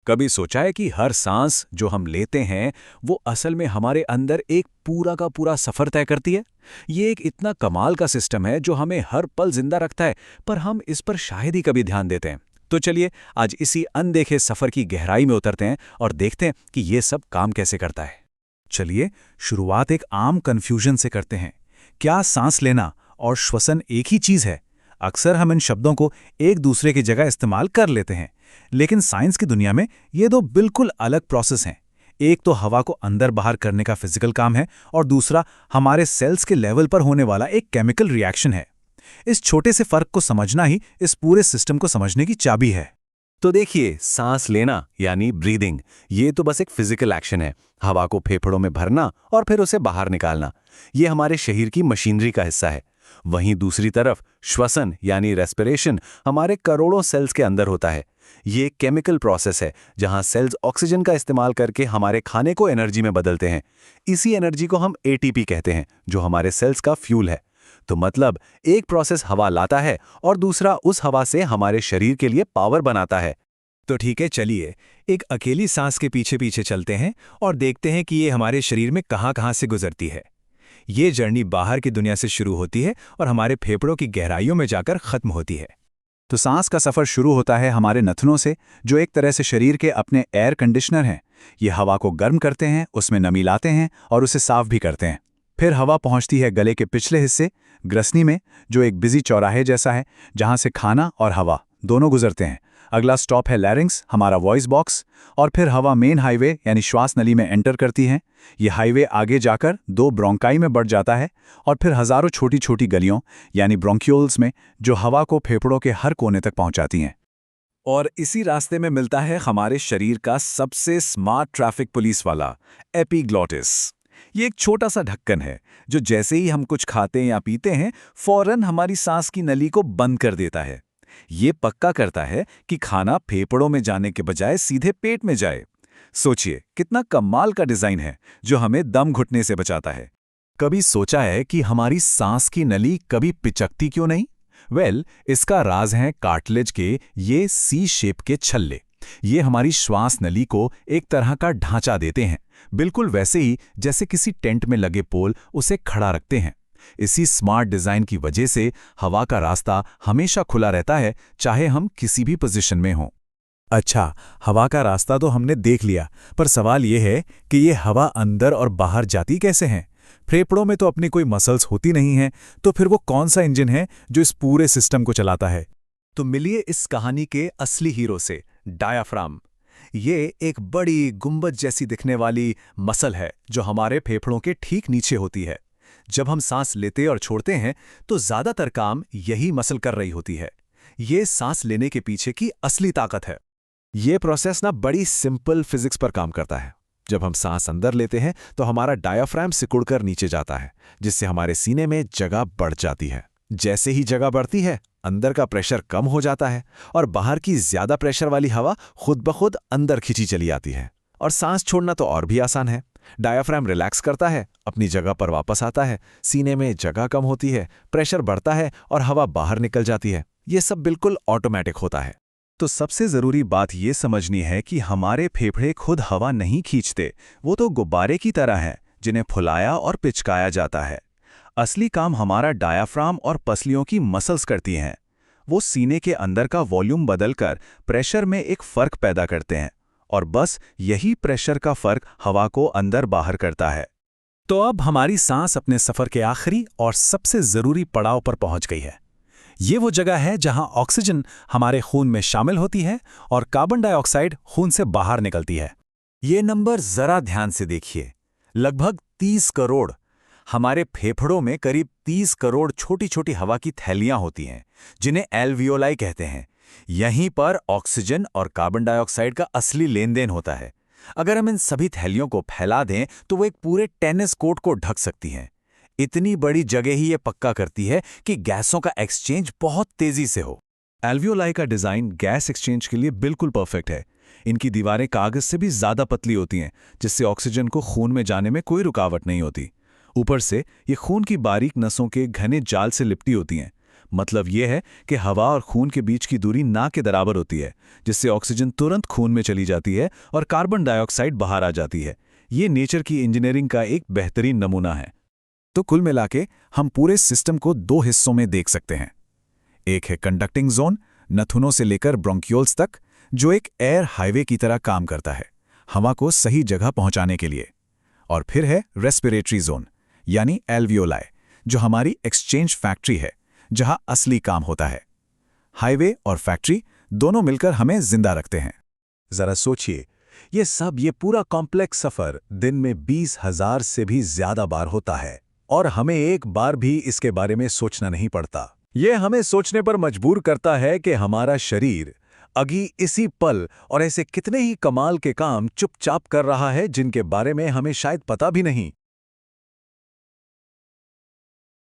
कभी सोचा है कि हर सांस जो हम लेते हैं वो असल में हमारे अंदर एक पूरा का पूरा सफर तय करती है। ये एक इतना कमाल का सिस्टम है जो हमें हर पल जिंदा रखता है, पर हम इस पर शायद ही कभी ध्यान देते हैं। तो चलिए आज इसी अनदेखे सफर की गहराई में उतरते हैं और देखते हैं कि ये सब काम कैसे करता है। चलिए शुरुआत एक आम कन्फ्यूजन से करते हैं। क्या सांस लेना और श्वसन एक ही चीज है? अक्सर हम इन शब्दों को एक दूसरे की जगह इस्तेमाल कर लेते हैं, लेकिन साइंस की दुनिया में ये दो बिल्कुल अलग प्रोसेस हैं। एक तो हवा को अंदर बाहर करने का फिजिकल काम है और दूसरा हमारे सेल्स के लेवल पर होने वाला एक केमिकल रिएक्शन है। इस छोटे से फर्क को समझना ही इस पूरे सिस्टम को समझने की चाबी है। तो देखिए, सांस लेना यानी ब्रीदिंग, ये तो बस एक फिजिकल एक्शन है। हवा को फेफड़ों में भरना और फिर उसे बाहर निकालना, ये हमारे शरीर की मशीनरी का हिस्सा है। वहीं दूसरी तरफ श्वसन यानी रेस्पिरेशन हमारे करोड़ों सेल्स के अंदर होता है। ये एक केमिकल प्रोसेस है जहां सेल्स ऑक्सीजन का इस्तेमाल करके हमारे खाने को एनर्जी में बदलते हैं। इसी एनर्जी को हम एटीपी कहते हैं, जो हमारे सेल्स का फ्यूल है। तो मतलब एक प्रोसेस हवा लाता है और दूसरा उस हवा से हमारे शरीर के लिए पावर बनाता है। तो ठीक है, चलिए एक अकेली सांस के पीछे पीछे चलते हैं और देखते हैं कि ये हमारे शरीर में कहाँ कहाँ से गुजरती है। ये जर्नी बाहर की दुनिया से शुरू होती है और हमारे फेफड़ों की गहराइयों में जाकर खत्म होती है। तो सांस का सफर शुरू होता है हमारे नथनों से, जो एक तरह से शरीर के अपने एयर कंडीशनर हैं। ये हवा को गर्म करते हैं, उसमें नमी लाते हैं और उसे साफ भी करते हैं। फिर हवा पहुंचती है गले के पिछले हिस्से, ग्रसनी में, जो एक बिजी चौराहे जैसा है जहां से खाना और हवा दोनों गुजरते हैं। अगला स्टॉप है लैरिंक्स, हमारा वॉइस बॉक्स, और फिर हवा मेन हाईवे यानी श्वास नली में एंटर करती है। ये हाईवे आगे जाकर दो ब्रोंकाई में बढ़ जाता है और फिर हजारों छोटी छोटी गलियों यानी ब्रोंक्यूल्स में, जो हवा को फेफड़ों के हर कोने तक पहुंचाती हैं। और इसी रास्ते में मिलता है हमारे शरीर का सबसे स्मार्ट ट्रैफिक पुलिस वाला एपिग्लॉटिस। ये एक छोटा सा ढक्कन है जो जैसे ही हम कुछ खाते या पीते हैं फौरन हमारी सांस की नली को बंद कर देता है। ये पक्का करता है कि खाना फेफड़ों में जाने के बजाय सीधे पेट में जाए। सोचिए कितना कमाल का डिजाइन है जो हमें दम घुटने से बचाता है। कभी सोचा है कि हमारी सांस की नली कभी पिचकती क्यों नहीं? इसका राज है कार्टिलेज के ये सी शेप के छल्ले। ये हमारी श्वास नली को एक तरह का ढांचा देते हैं, बिल्कुल वैसे ही जैसे किसी टेंट में लगे पोल उसे खड़ा रखते हैं। इसी स्मार्ट डिजाइन की वजह से हवा का रास्ता हमेशा खुला रहता है, चाहे हम किसी भी पोजीशन में हों। अच्छा, हवा का रास्ता तो हमने देख लिया, पर सवाल यह है कि ये हवा अंदर और बाहर जाती कैसे हैं? फेफड़ों में तो अपनी कोई मसल्स होती नहीं हैं, तो फिर वो कौन सा इंजन है जो इस पूरे सिस्टम को चलाता है? तो मिलिए इस कहानी के असली हीरो से, डायाफ्राम। ये एक बड़ी गुंबद जैसी दिखने वाली मसल है जो हमारे फेफड़ों के ठीक नीचे होती है। जब हम सांस लेते और छोड़ते हैं तो ज्यादातर काम यही मसल कर रही होती है। ये सांस लेने के पीछे की असली ताकत है। ये प्रोसेस ना बड़ी सिंपल फिजिक्स पर काम करता है। जब हम सांस अंदर लेते हैं तो हमारा डायाफ्राम सिकुड़कर नीचे जाता है, जिससे हमारे सीने में जगह बढ़ जाती है। जैसे ही जगह बढ़ती है, अंदर का प्रेशर कम हो जाता है और बाहर की ज्यादा प्रेशर वाली हवा खुद ब खुद अंदर खींची चली आती है। और सांस छोड़ना तो और भी आसान है। डायाफ्राम रिलैक्स करता है, अपनी जगह पर वापस आता है, सीने में जगह कम होती है, प्रेशर बढ़ता है और हवा बाहर निकल जाती है। ये सब बिल्कुल ऑटोमेटिक होता है। तो सबसे जरूरी बात ये समझनी है कि हमारे फेफड़े खुद हवा नहीं खींचते, वो तो गुब्बारे की तरह हैं जिन्हें फुलाया और पिचकाया जाता है। असली काम हमारा डायाफ्राम और पसलियों की मसल्स करती हैं। वो सीने के अंदर का वॉल्यूम बदलकर प्रेशर में एक फर्क पैदा करते हैं और बस यही प्रेशर का फर्क हवा को अंदर बाहर करता है। तो अब हमारी सांस अपने सफर के आखिरी और सबसे जरूरी पड़ाव पर पहुंच गई है। ये वो जगह है जहां ऑक्सीजन हमारे खून में शामिल होती है और कार्बन डाइऑक्साइड खून से बाहर निकलती है। ये नंबर जरा ध्यान से देखिए, लगभग 30 करोड़। हमारे फेफड़ों में करीब 30 करोड़ छोटी छोटी हवा की थैलियां होती हैं, जिन्हें एल्वियोलाई कहते हैं। यहीं पर ऑक्सीजन और कार्बन डाइऑक्साइड का असली लेन देन होता है। अगर हम इन सभी थैलियों को फैला दें तो वो एक पूरे टेनिस कोर्ट को ढक सकती हैं। इतनी बड़ी जगह ही ये पक्का करती है कि गैसों का एक्सचेंज बहुत तेजी से हो। एल्वियोलाई का डिजाइन गैस एक्सचेंज के लिए बिल्कुल परफेक्ट है। इनकी दीवारें कागज से भी ज्यादा पतली होती हैं, जिससे ऑक्सीजन को खून में जाने में कोई रुकावट नहीं होती। ऊपर से ये खून की बारीक नसों के घने जाल से लिपटी होती हैं। मतलब ये है कि हवा और खून के बीच की दूरी ना के बराबर होती है, जिससे ऑक्सीजन तुरंत खून में चली जाती है और कार्बन डाइऑक्साइड बाहर आ जाती है। ये नेचर की इंजीनियरिंग का एक बेहतरीन नमूना है। तो कुल मिलाके हम पूरे सिस्टम को दो हिस्सों में देख सकते हैं। एक है कंडक्टिंग जोन, नथुनों से लेकर ब्रोंकियोल्स तक, जो एक एयर हाईवे की तरह काम करता है, हवा को सही जगह पहुंचाने के लिए। और फिर है रेस्पिरेटरी जोन, यानी एल्वियोलाई, जो हमारी एक्सचेंज फैक्ट्री है, जहां असली काम होता है। हाईवे और फैक्ट्री दोनों मिलकर हमें जिंदा रखते हैं। जरा सोचिए, ये पूरा कॉम्प्लेक्स सफर दिन में 20,000 से भी ज्यादा बार होता है, और हमें एक बार भी इसके बारे में सोचना नहीं पड़ता। ये हमें सोचने पर मजबूर करता है कि हमारा शरीर अभी इसी पल और ऐसे कितने ही कमाल के काम चुपचाप कर रहा है जिनके बारे में हमें शायद पता भी नहीं।